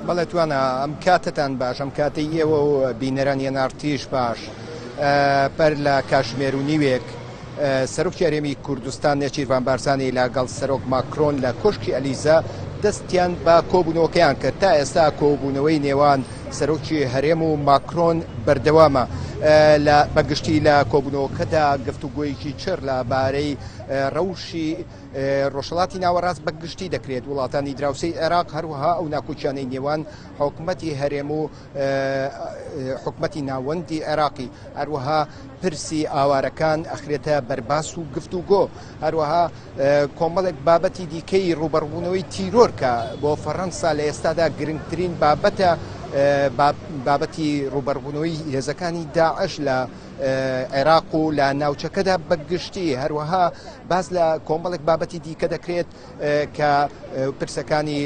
بەڵێ توانە ئەم کاتتان باش ئەم کاتی ئێوە و بینەرانی نارتیش باش پەر لە کاشمێر و نیوێک سەرۆکی هەرێمی کوردستان نێچیروان بارزانی لەگەڵ سەرۆک ماکرۆن لە کۆشکی ئەلیزا دەستیان بە کۆبوونەوەکەیان کرد تا ئێستا کۆبوونەوەی نێوان سەرۆکی هەرێم و ماکرۆن بەردەوامە بەگشتی لە کۆبوونەوەکەدا گفتوگۆیەکی چر لەبارەی ڕەوشی ڕۆژهەڵاتی ناوەڕاست بەگشتی دەکرێت وڵاتانی دراوسەی عێراق هەروەها ئەو ناکۆچیانەی نێوان حکوومەتی هەرێم و حکوومەتی ناوەندی عێراقی هەروەها پرسی ئاوارەکان ئەخرێتە بەرباس و گفتوگۆ هەروەها کۆمەڵێک بابەتی دیکەی ڕوبەڕبوونەوەی تیرۆرکە بۆ فەڕەنسا لە ئێستادا گرنگترین بابەتە بابەتی ڕوبەڕبوونەوەی هێزەکانی داعش لە عێراق و لە ناوچەکەدا بەگشتی هەروەها باز لە کۆمەڵێک بابەتی دیکە دەکرێت کە پرسەکانی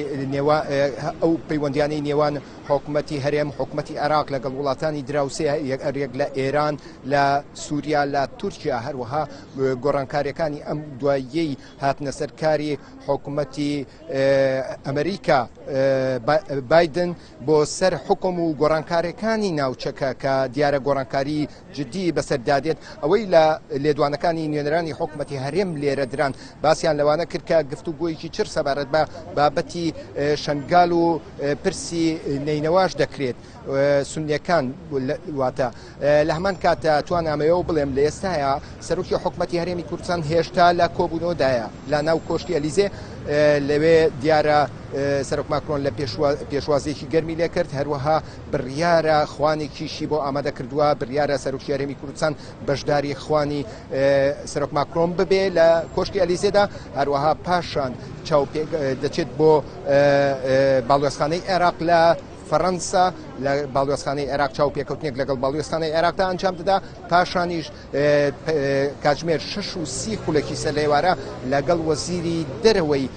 ئەو پەیوەندیانەی نێوان حکوومەتی هەرێم حکوومەتی عێراق لەگەڵ وڵاتانی دراوسێ یەک لە ئێران لە سووریا لە تورکیا هەروەها گۆڕانکاریەکانی ئەم دواییەی هاتنە سەرکاری حکوومەتی ئەمریکا بایدن بۆ سەر حکم و گۆڕانکاریەکانی ناوچەکە کە دیارە گۆڕانکاری جدی بەسەردادێت ئەوەی لە لێدوانەکانی نوێنەرانی حکوومەتی هەرێم لێرە دران باسییان لەوانە کرد کە گفتوگۆیەکی چر سەبارەت بە بابەتی شنگال و پرسی نینەواش دەکرێت سونیەکان واتە لە هەمان کاتە توان ئەمەوە بڵێم لە ئێستاە سەرۆکی حکوومەتی هەرێمی کوردستان هێشتا لە کۆبوونەوەدایە لە ناو کۆشتی ئەلیزێ لەوێ دیارە سەرۆک ماکرۆن لە پێشوازێکی گەرمی لێ کرد هەروەها بڕیارە خوانێکیشی بۆ ئامادە کردووە بڕیارە سەرۆکی هەرێمی کوردستان بەشداری خوانی سەرۆک ماکرۆن ببێ لە کۆشتی ئەلیزێدا هەروەها پاشان دەچێت بۆ باڵوێزخانەی عێراق لە فەڕەنسا لە باڵوێزخانەی عێراق چاو پێکەوتنێک لەگەڵ باڵوێزخانەی عێراقدا ئەنجام دەدا پاشانیش کاتژمێر 6:30 خولەکی سەرلێوارە لەگەڵ وەزیری دەرەوەی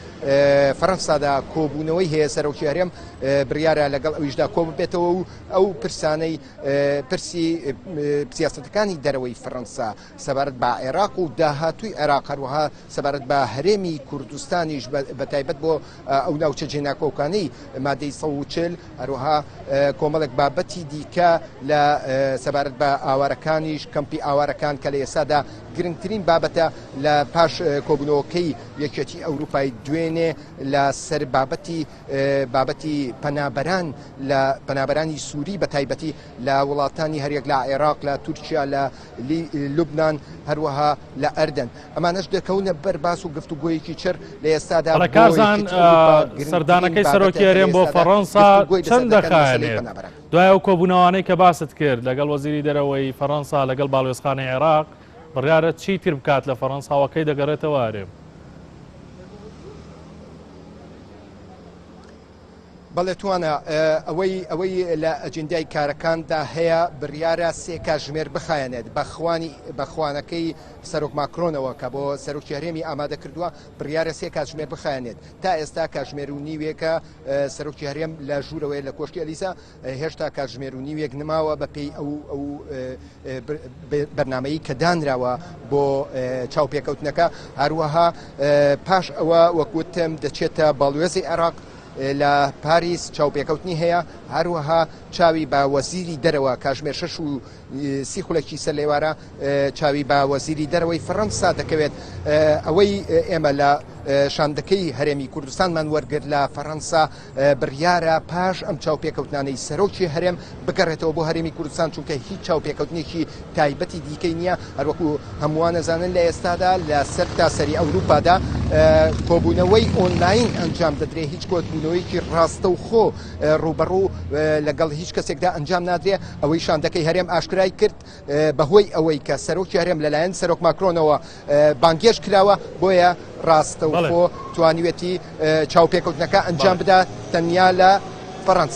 فەڕەنسادا کۆبوونەوەی هەیە سەرۆکی هەرێم بڕیارە لەگەڵ ئەویشدا کۆ ببێتەوە و ئەو پرسانەی پرسی سیاسەتەکانی دەرەوەی فەڕەنسا سەبارەت بە عێراق و داهاتووی عێراق هەروەها سەبارەت بە هەرێمی کوردستانیش بەتایبەت بۆ ئەو ناوچە جێناکۆکانەی مادەی 140 هەروەها کۆمەڵێک بابەتی دیکە لە سەبارەت بە ئاوارەکانیش کەمپی ئاوارەکان کە لە ئێستادا گرنگترین بابەتە لە پاش کۆبوونەوەکەی یەکێتی ئەوروپای دوێنێ لە سەر بابەتی پەنابەران لە پەنابەرانی سووری بە تایبەتی لە وڵاتانی هەرێک لە عێراق لە تورکیا لە لوبنان هەروەها لە ئەردەن ئەمانەش دەکەونە بەرباس و گفتوگۆیەکی چر لە ئێستادا کارزان سەردانەکەی سەرۆکی هەرێم بۆ فەڕەنسا چەند دەخایەنێت دوای ئەو کۆبوونەوانەی کە باست کرد لەگەڵ وەزیری دەرەوەی فەڕەنسا لەگەڵ باڵوێزخانەی عێراق بڕیارە چی تر بکات لە فەڕەنساوەکەی دەگەڕێتەوە هەرێم بەڵێ توانە ئەوەی لە ئەجندای کارەکاندا هەیە بڕیارە 3 کاتژمێر بخایەنێت بەخوانەکەی سەرۆک ماکرۆنەوە کە بۆ سەرۆکی هەرێمی ئامادە کردووە بڕیارە 3 کاتژمێر بخایەنێت تا ئێستا کاتژمێر و نیوێکە سەرۆکی هەرێم لە ژوورەوەی لە کۆشتی ئەلیزا هێشتا کاتژمێر و نیوێک نماوە بەپێی ئەو بەرنامەیی کە دانراوە بۆ چاوپێکەوتنەکە هەروەها پاش ئەوە وەکوتم دەچێتە باڵوێزی عێراق لە پاریس چاوپێکەوتنی هەیە هەروەها چاوی بە وەزیری دەرەوە کاتژمێر 6:30 خولەکی سەرلێوارە چاوی بە وەزیری دەرەوەی فەڕەنسا دەکەوێت ئەوەی ئێمە لە شاندەکەی هەرێمی کوردستانمان وەرگرت لە فەڕەنسا بڕیارە پاش ئەم چاوپێکەوتنانەی سەرۆکی هەرێم بگەڕێتەوە بۆ هەرێمی کوردستان چونکە هیچ چاوپێکەوتنێکی تایبەتی دیکەی نییە هەروەکو هەمووان دەزانن لە ئێستادا لە سەر تاسەری ئەوروپادا کۆبوونەوەی ئۆنلاین ئەنجام دەدرێت هیچ کۆبوونەوەیکی ڕاستە و خۆ ڕوبەڕوو لەگەڵ هیچ کەسێکدا ئەنجام نادرێت ئەوەی شاندەکەی هەرێم ئاشکرای کرد بەهۆی ئەوەی کە سەرۆکی هەرێم لەلایەن سەرۆک ماکرۆنەوە بانگێش کراوە بۆیە ڕاستە و خۆ توانیوێتی چاوپێکەوتنەکە ئەنجام بدات تەنیا لە فەڕەنسا.